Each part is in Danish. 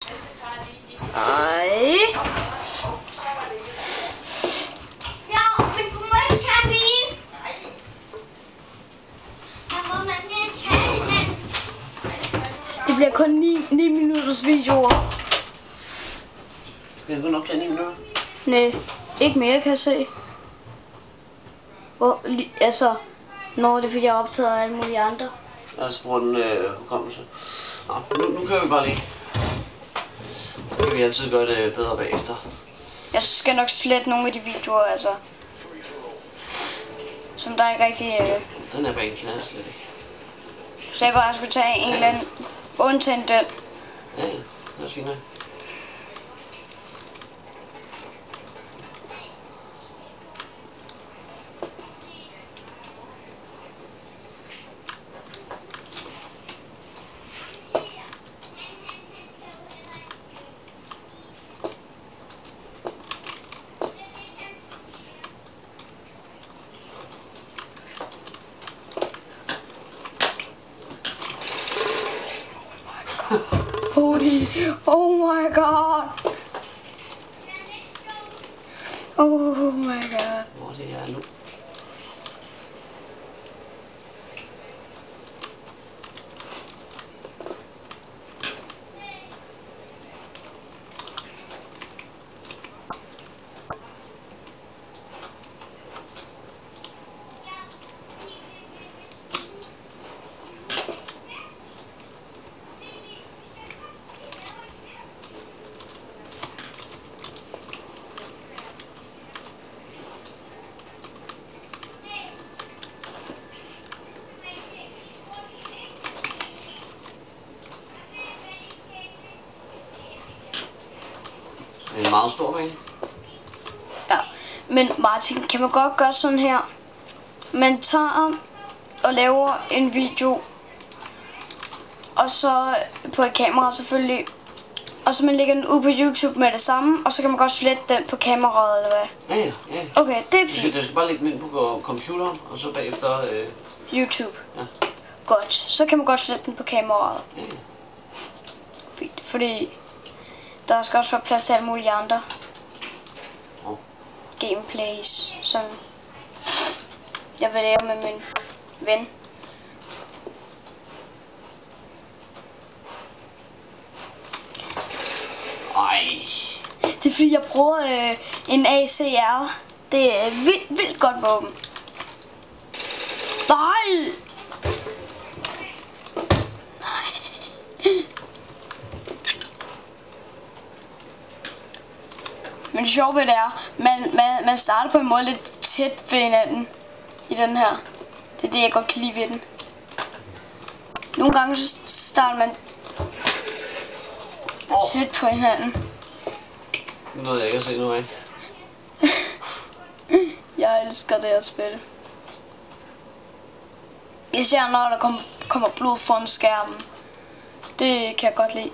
Ej. Ja, men du må ikke tage min. Der må man ikke tage den. Det bliver kun 9 minutters videoer. Skal jeg gå nok til 9 minutter? Nej, ikke mere kan jeg se. Hvor, altså, når det er fordi jeg er optaget af alle mulige andre. Jeg bruger den hukommelse. Nå, nu kører vi bare lige. Så kan vi altid gøre det bedre bagefter. Jeg skal nok slette nogle af de videoer, altså. Som der ikke rigtig... Den er bare kender jeg slet ikke. Så jeg bare skulle tage en eller anden... Undtagen den. Ja, det er fint nok. Holy, oh my god. Oh my god. Hvor det er nu? Det er en meget stor bane. Ja, men Martin, kan man godt gøre sådan her? Man tager og laver en video, og så på et kamera selvfølgelig, og så man lægger den ud på YouTube med det samme, og så kan man godt slette den på kameraet, eller hvad? Ja. Okay, det er fint. Du skal bare lægge den ind på computeren, og så bagefter... YouTube. Ja. Godt, så kan man godt slette den på kameraet. Ja. Fint, fordi der skal også være plads til alle mulige andre gameplays, som jeg vil lave med min ven. Ej. Det er fordi jeg bruger en ACR. Det er vildt godt våben. Nej! Men det sjove ved det er, man starter på en måde lidt tæt ved hinanden i den her. Det er det, jeg godt kan lide ved den. Nogle gange så starter man tæt på hinanden. Noget jeg ikke at se nu af. Jeg elsker det at spille. Især når der kommer blod foran skærmen. Det kan jeg godt lide.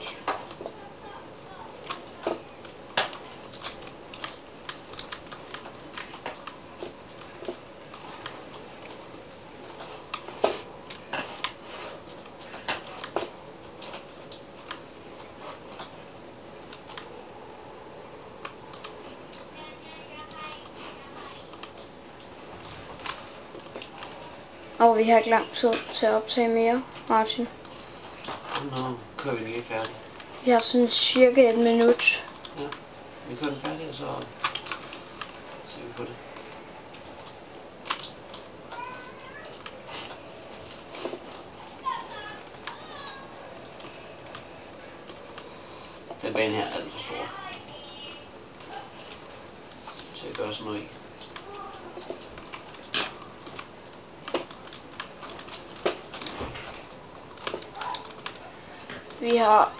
Og vi har ikke lang tid til at optage mere, Martin. Nu kører vi lige færdig. Vi har sådan cirka 1 minut. Ja, vi kører den færdig, og så ser vi på det. Den bane her er alt for stor. Så jeg gør sådan noget i. Vi har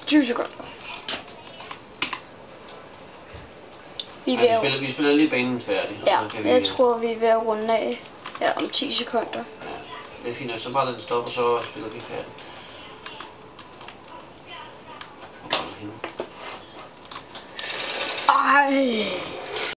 20 sekunder. Vi spiller lige banen færdig. Ja, og så kan vi, jeg tror vi er ved at runde af om 10 sekunder. Ja, det er fint, så bare lad den stoppe, og så spiller vi færdig. Ej!